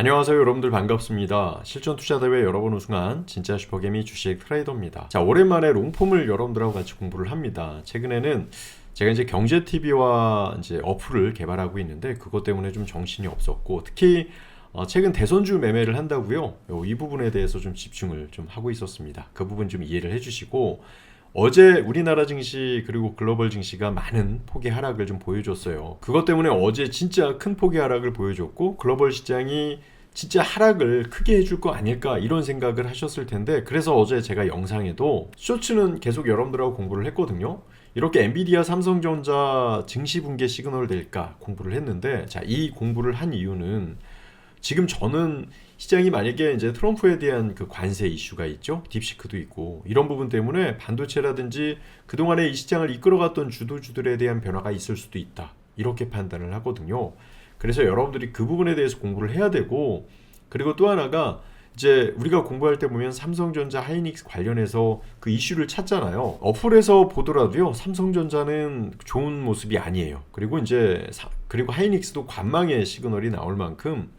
안녕하세요 여러분들 반갑습니다. 실전 투자대회 여러 번 우승한 진짜 슈퍼개미 주식 트레이더입니다. 자, 오랜만에 롱폼을 여러분들하고 같이 공부를 합니다. 최근에는 제가 이제 경제TV와 이제 어플을 개발하고 있는데 그것 때문에 좀 정신이 없었고 특히 최근 대선주 매매를 한다고요. 이 부분에 대해서 좀 집중을 좀 하고 있었습니다. 그 부분 좀 이해를 해주시고 어제 우리나라 증시 그리고 글로벌 증시가 많은 폭의 하락을 좀 보여줬어요. 그것 때문에 어제 진짜 큰 폭의 하락을 보여줬고 글로벌 시장이 진짜 하락을 크게 해줄 거 아닐까 이런 생각을 하셨을 텐데 그래서 어제 제가 영상에도 쇼츠는 계속 여러분들하고 공부를 했거든요. 이렇게 엔비디아 삼성전자 증시 붕괴 시그널 될까 공부를 했는데 자, 이 공부를 한 이유는 지금 저는 시장이 만약에 이제 트럼프에 대한 그 관세 이슈가 있죠. 딥시크도 있고 이런 부분 때문에 반도체라든지 그동안에 이 시장을 이끌어갔던 주도주들에 대한 변화가 있을 수도 있다. 이렇게 판단을 하거든요. 그래서 여러분들이 그 부분에 대해서 공부를 해야 되고 그리고 또 하나가 이제 우리가 공부할 때 보면 삼성전자 하이닉스 관련해서 그 이슈를 찾잖아요. 어플에서 보더라도요. 삼성전자는 좋은 모습이 아니에요. 그리고 이제 그리고 하이닉스도 관망의 시그널이 나올 만큼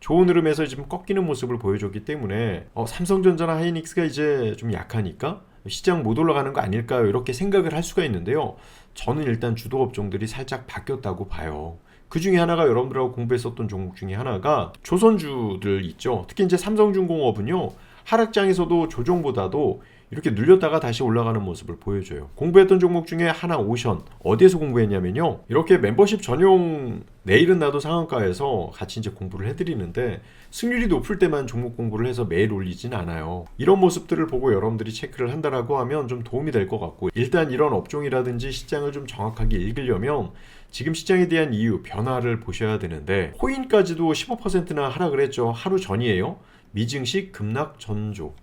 좋은 흐름에서 지금 꺾이는 모습을 보여줬기 때문에 삼성전자나 하이닉스가 이제 좀 약하니까 시장 못 올라가는 거 아닐까요? 이렇게 생각을 할 수가 있는데요. 저는 일단 주도 업종들이 살짝 바뀌었다고 봐요. 그 중에 하나가 여러분들하고 공부했었던 종목 중에 하나가 조선주들 있죠. 특히 이제 삼성중공업은요. 하락장에서도 조정보다도 이렇게 눌렸다가 다시 올라가는 모습을 보여줘요. 공부했던 종목 중에 하나 오션 어디에서 공부했냐면요. 이렇게 멤버십 전용 내일은 나도 상한가에서 같이 이제 공부를 해드리는데 승률이 높을 때만 종목 공부를 해서 매일 올리진 않아요. 이런 모습들을 보고 여러분들이 체크를 한다라고 하면 좀 도움이 될 것 같고 일단 이런 업종이라든지 시장을 좀 정확하게 읽으려면 지금 시장에 대한 이유, 변화를 보셔야 되는데 코인까지도 15%나 하락을 했죠. 하루 전이에요. 미증시 급락 전조.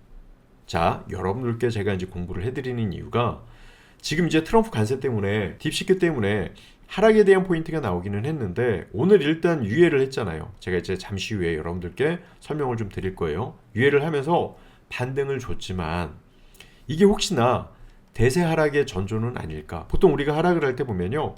자, 여러분들께 제가 이제 공부를 해드리는 이유가 지금 이제 트럼프 관세 때문에 딥시크 때문에 하락에 대한 포인트가 나오기는 했는데 오늘 일단 유예를 했잖아요. 제가 이제 잠시 후에 여러분들께 설명을 좀 드릴 거예요. 유예를 하면서 반등을 줬지만 이게 혹시나 대세 하락의 전조는 아닐까? 보통 우리가 하락을 할 때 보면요.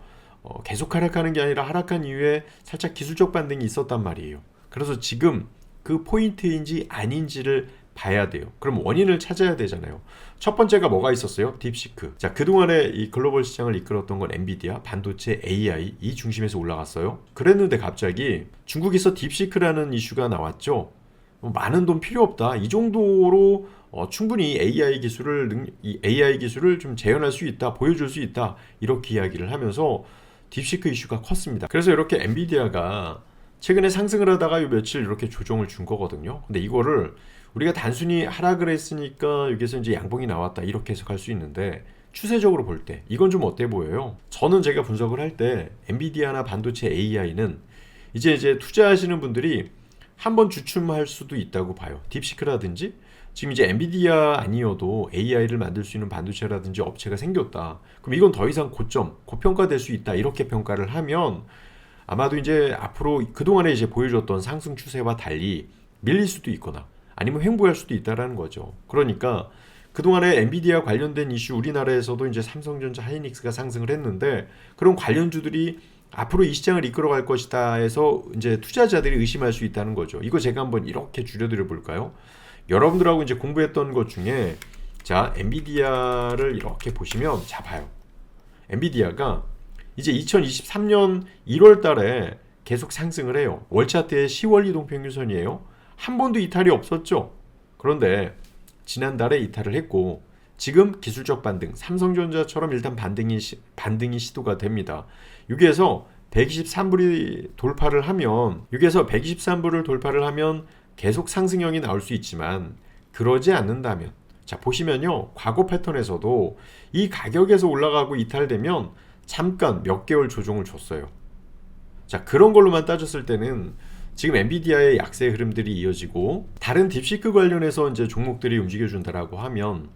계속 하락하는 게 아니라 하락한 이후에 살짝 기술적 반등이 있었단 말이에요. 그래서 지금 그 포인트인지 아닌지를 봐야 돼요. 그럼 원인을 찾아야 되잖아요. 첫 번째가 뭐가 있었어요? 딥시크. 자, 그동안에 이 글로벌 시장을 이끌었던 건 엔비디아, 반도체, AI 이 중심에서 올라갔어요. 그랬는데 갑자기 중국에서 딥시크라는 이슈가 나왔죠. 많은 돈 필요 없다. 이 정도로 충분히 AI 기술을 좀 재현할 수 있다, 보여줄 수 있다. 이렇게 이야기를 하면서 딥시크 이슈가 컸습니다. 그래서 이렇게 엔비디아가 최근에 상승을 하다가 요 며칠 이렇게 조정을 준 거거든요. 근데 이거를 우리가 단순히 하락을 했으니까 여기서 이제 양봉이 나왔다 이렇게 해석할 수 있는데 추세적으로 볼 때 이건 좀 어때 보여요? 저는 제가 분석을 할 때 엔비디아나 반도체 AI는 이제 투자하시는 분들이 한번 주춤할 수도 있다고 봐요. 딥시크라든지 지금 이제 엔비디아 아니어도 AI를 만들 수 있는 반도체라든지 업체가 생겼다. 그럼 이건 더 이상 고점, 고평가될 수 있다. 이렇게 평가를 하면 아마도 이제 앞으로 그동안에 이제 보여줬던 상승 추세와 달리 밀릴 수도 있거나 아니면 횡보할 수도 있다라는 거죠. 그러니까 그동안에 엔비디아 관련된 이슈 우리나라에서도 이제 삼성전자 하이닉스가 상승을 했는데 그런 관련주들이 앞으로 이 시장을 이끌어갈 것이다 해서 이제 투자자들이 의심할 수 있다는 거죠. 이거 제가 한번 이렇게 줄여드려 볼까요? 여러분들하고 이제 공부했던 것 중에 자, 엔비디아를 이렇게 보시면 자 봐요. 엔비디아가 이제 2023년 1월 달에 계속 상승을 해요. 월차트의 10월 이동평균선이에요. 한 번도 이탈이 없었죠. 그런데 지난달에 이탈을 했고 지금 기술적 반등, 삼성전자처럼 일단 반등이 시도가 됩니다. 여기에서 123불이 돌파를 하면 여기에서 123불을 돌파를 하면 계속 상승형이 나올 수 있지만 그러지 않는다면 자 보시면요. 과거 패턴에서도 이 가격에서 올라가고 이탈되면 잠깐 몇 개월 조정을 줬어요. 자, 그런 걸로만 따졌을 때는 지금 엔비디아의 약세 흐름들이 이어지고 다른 딥시크 관련해서 이제 종목들이 움직여준다라고 하면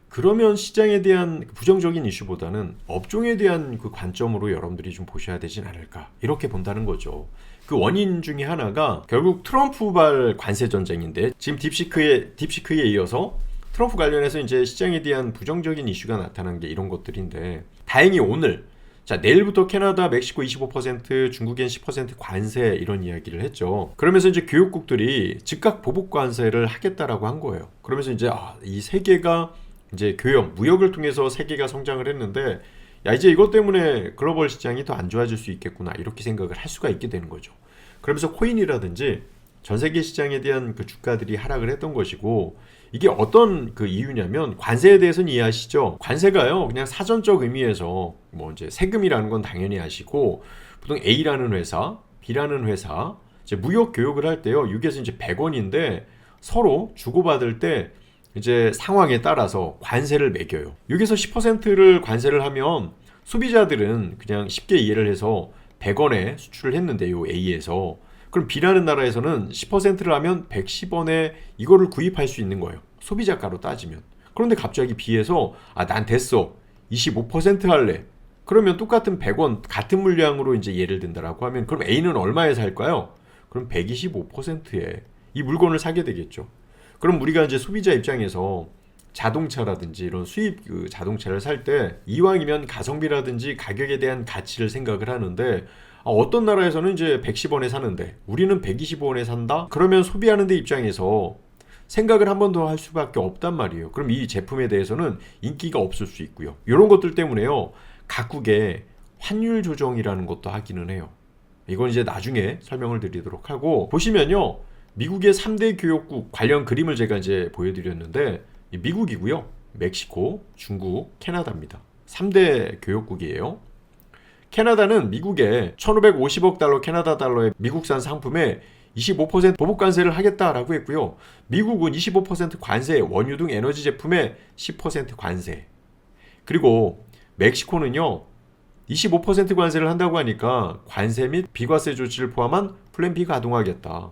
그러면 시장에 대한 부정적인 이슈보다는 업종에 대한 그 관점으로 여러분들이 좀 보셔야 되진 않을까 이렇게 본다는 거죠. 그 원인 중에 하나가 결국 트럼프발 관세 전쟁인데 지금 딥시크에 이어서 트럼프 관련해서 이제 시장에 대한 부정적인 이슈가 나타난 게 이런 것들인데 다행히 오늘 자, 내일부터 캐나다, 멕시코 25%, 중국엔 10% 관세 이런 이야기를 했죠. 그러면서 이제 교역국들이 즉각 보복 관세를 하겠다라고 한 거예요. 그러면서 이제 이 세계가 이제 교역, 무역을 통해서 세계가 성장을 했는데 야, 이제 이것 때문에 글로벌 시장이 더 안 좋아질 수 있겠구나 이렇게 생각을 할 수가 있게 되는 거죠. 그러면서 코인이라든지 전 세계 시장에 대한 그 주가들이 하락을 했던 것이고 이게 어떤 그 이유냐면 관세에 대해서는 이해하시죠? 관세가요 그냥 사전적 의미에서 뭐 이제 세금이라는 건 당연히 아시고 보통 A라는 회사, B라는 회사 이제 무역 교역을 할 때요 6에서 이제 100원인데 서로 주고받을 때 이제 상황에 따라서 관세를 매겨요. 6에서 10%를 관세를 하면 소비자들은 그냥 쉽게 이해를 해서 100원에 수출을 했는데요 A에서 그럼 B라는 나라에서는 10%를 하면 110원에 이거를 구입할 수 있는 거예요. 소비자가로 따지면. 그런데 갑자기 B에서 난 됐어. 25% 할래. 그러면 똑같은 100원 같은 물량으로 이제 예를 든다라고 하면 그럼 A는 얼마에 살까요? 그럼 125%에 이 물건을 사게 되겠죠. 그럼 우리가 이제 소비자 입장에서 자동차라든지 이런 수입 자동차를 살 때 이왕이면 가성비라든지 가격에 대한 가치를 생각을 하는데 어떤 나라에서는 이제 110원에 사는데 우리는 125원에 산다? 그러면 소비하는 데 입장에서 생각을 한 번 더 할 수밖에 없단 말이에요. 그럼 이 제품에 대해서는 인기가 없을 수 있고요. 이런 것들 때문에요. 각국의 환율 조정이라는 것도 하기는 해요. 이건 이제 나중에 설명을 드리도록 하고 보시면요. 미국의 3대 교역국 관련 그림을 제가 이제 보여드렸는데 미국이고요. 멕시코, 중국, 캐나다입니다. 3대 교역국이에요. 캐나다는 미국에 1,550억 달러 캐나다 달러의 미국산 상품에 25% 보복 관세를 하겠다라고 했고요. 미국은 25% 관세, 원유 등 에너지 제품에 10% 관세. 그리고 멕시코는요. 25% 관세를 한다고 하니까 관세 및 비과세 조치를 포함한 플랜 B 가동하겠다.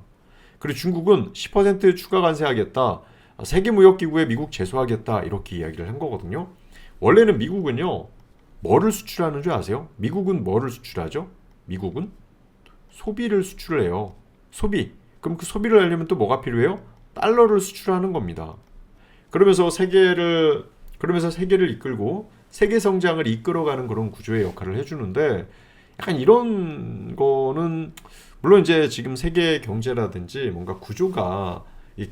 그리고 중국은 10% 추가 관세하겠다. 세계무역기구에 미국 제소하겠다. 이렇게 이야기를 한 거거든요. 원래는 미국은요. 뭐를 수출하는 줄 아세요? 미국은 뭐를 수출하죠? 미국은 소비를 수출해요. 소비. 그럼 그 소비를 하려면 또 뭐가 필요해요? 달러를 수출하는 겁니다. 그러면서 세계를 이끌고 세계 성장을 이끌어가는 그런 구조의 역할을 해주는데 약간 이런 거는 물론 이제 지금 세계 경제라든지 뭔가 구조가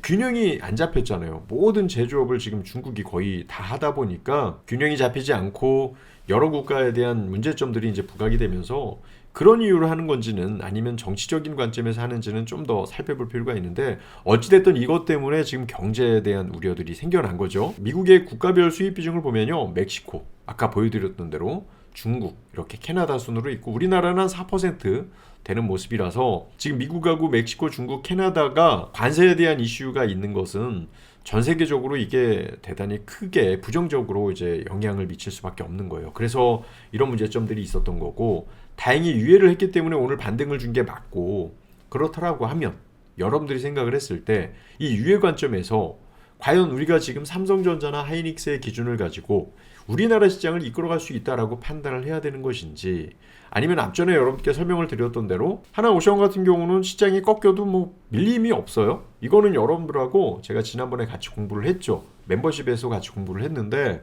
균형이 안 잡혔잖아요. 모든 제조업을 지금 중국이 거의 다 하다 보니까 균형이 잡히지 않고 여러 국가에 대한 문제점들이 이제 부각이 되면서 그런 이유로 하는 건지는 아니면 정치적인 관점에서 하는지는 좀 더 살펴볼 필요가 있는데 어찌됐든 이것 때문에 지금 경제에 대한 우려들이 생겨난 거죠. 미국의 국가별 수입 비중을 보면요. 멕시코, 아까 보여드렸던 대로 중국, 이렇게 캐나다 순으로 있고 우리나라는 한 4% 되는 모습이라서 지금 미국하고 멕시코, 중국, 캐나다가 관세에 대한 이슈가 있는 것은 전 세계적으로 이게 대단히 크게 부정적으로 이제 영향을 미칠 수밖에 없는 거예요. 그래서 이런 문제점들이 있었던 거고 다행히 유예를 했기 때문에 오늘 반등을 준 게 맞고 그렇다라고 하면 여러분들이 생각을 했을 때 이 유예 관점에서 과연 우리가 지금 삼성전자나 하이닉스의 기준을 가지고 우리나라 시장을 이끌어갈 수 있다라고 판단을 해야 되는 것인지 아니면 앞전에 여러분께 설명을 드렸던 대로 하나오션 같은 경우는 시장이 꺾여도 뭐 밀림이 없어요. 이거는 여러분들하고 제가 지난번에 같이 공부를 했죠. 멤버십에서 같이 공부를 했는데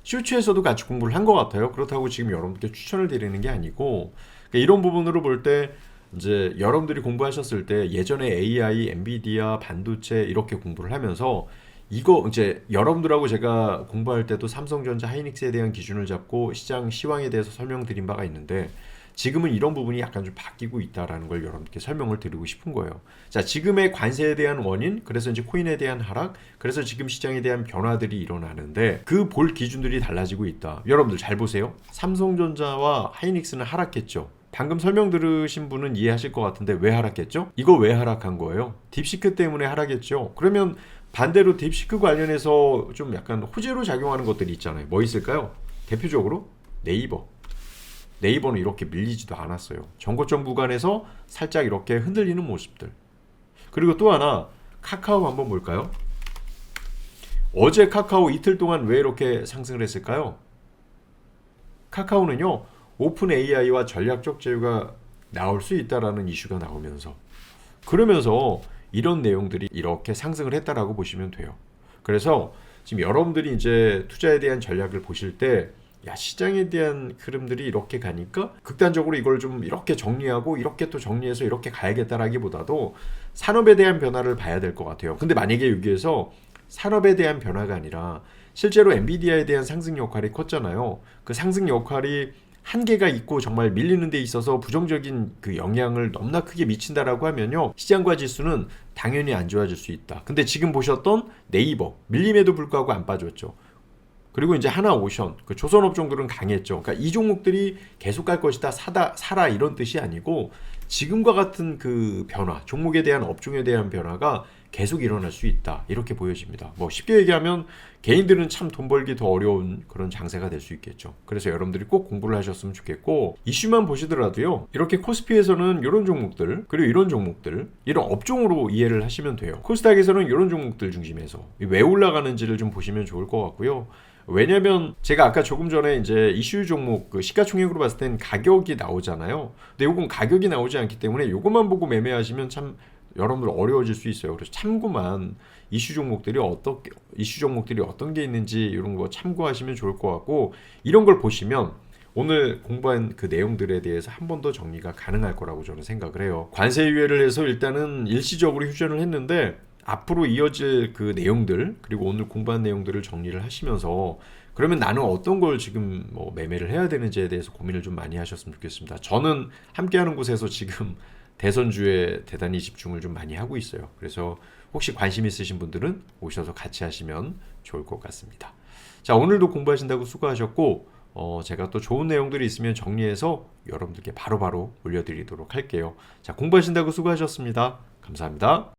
슈츠에서도 같이 공부를 한 것 같아요. 그렇다고 지금 여러분께 추천을 드리는 게 아니고 그러니까 이런 부분으로 볼 때 이제 여러분들이 공부하셨을 때 예전에 AI, 엔비디아, 반도체 이렇게 공부를 하면서 이거 이제 여러분들하고 제가 공부할 때도 삼성전자, 하이닉스에 대한 기준을 잡고 시장 시황에 대해서 설명드린 바가 있는데 지금은 이런 부분이 약간 좀 바뀌고 있다라는 걸 여러분께 설명을 드리고 싶은 거예요. 자, 지금의 관세에 대한 원인, 그래서 이제 코인에 대한 하락, 그래서 지금 시장에 대한 변화들이 일어나는데 그 볼 기준들이 달라지고 있다. 여러분들 잘 보세요. 삼성전자와 하이닉스는 하락했죠. 방금 설명 들으신 분은 이해하실 것 같은데 왜 하락했죠? 이거 왜 하락한 거예요? 딥시크 때문에 하락했죠. 그러면 반대로 딥시크 관련해서 좀 약간 호재로 작용하는 것들이 있잖아요. 뭐 있을까요? 대표적으로 네이버. 네이버는 이렇게 밀리지도 않았어요. 정고점 구간에서 살짝 이렇게 흔들리는 모습들. 그리고 또 하나 카카오 한번 볼까요? 어제 카카오 이틀 동안 왜 이렇게 상승을 했을까요? 카카오는요. 오픈 AI와 전략적 제휴가 나올 수 있다라는 이슈가 나오면서 그러면서 이런 내용들이 이렇게 상승을 했다라고 보시면 돼요. 그래서 지금 여러분들이 이제 투자에 대한 전략을 보실 때 야, 시장에 대한 흐름들이 이렇게 가니까 극단적으로 이걸 좀 이렇게 정리하고 이렇게 또 정리해서 이렇게 가야겠다라기보다도 산업에 대한 변화를 봐야 될 것 같아요. 근데 만약에 여기에서 산업에 대한 변화가 아니라 실제로 엔비디아에 대한 상승 역할이 컸잖아요. 그 상승 역할이 한계가 있고 정말 밀리는 데 있어서 부정적인 그 영향을 너무나 크게 미친다라고 하면요, 시장과 지수는 당연히 안 좋아질 수 있다. 근데 지금 보셨던 네이버 밀림에도 불구하고 안 빠졌죠. 그리고 이제 하나오션, 그 조선업종들은 강했죠. 그러니까 이 종목들이 계속 갈 것이다, 사라 이런 뜻이 아니고 지금과 같은 그 변화, 종목에 대한 업종에 대한 변화가 계속 일어날 수 있다. 이렇게 보여집니다. 뭐 쉽게 얘기하면 개인들은 참 돈 벌기 더 어려운 그런 장세가 될 수 있겠죠. 그래서 여러분들이 꼭 공부를 하셨으면 좋겠고, 이슈만 보시더라도요, 이렇게 코스피에서는 이런 종목들, 그리고 이런 종목들, 이런 업종으로 이해를 하시면 돼요. 코스닥에서는 이런 종목들 중심에서 왜 올라가는지를 좀 보시면 좋을 것 같고요. 왜냐면 제가 아까 조금 전에 이제 이슈 종목 그 시가총액으로 봤을 땐 가격이 나오잖아요. 근데 요건 가격이 나오지 않기 때문에 요것만 보고 매매하시면 참 여러분들 어려워질 수 있어요. 그래서 참고만 이슈 종목들이 어떤 게 있는지 이런 거 참고하시면 좋을 것 같고, 이런 걸 보시면 오늘 공부한 그 내용들에 대해서 한 번 더 정리가 가능할 거라고 저는 생각을 해요. 관세 유예를 해서 일단은 일시적으로 휴전을 했는데 앞으로 이어질 그 내용들, 그리고 오늘 공부한 내용들을 정리를 하시면서 그러면 나는 어떤 걸 지금 뭐 매매를 해야 되는지에 대해서 고민을 좀 많이 하셨으면 좋겠습니다. 저는 함께하는 곳에서 지금 대선주에 대단히 집중을 좀 많이 하고 있어요. 그래서 혹시 관심 있으신 분들은 오셔서 같이 하시면 좋을 것 같습니다. 자, 오늘도 공부하신다고 수고하셨고, 제가 또 좋은 내용들이 있으면 정리해서 여러분들께 바로바로 올려드리도록 할게요. 자, 공부하신다고 수고하셨습니다. 감사합니다.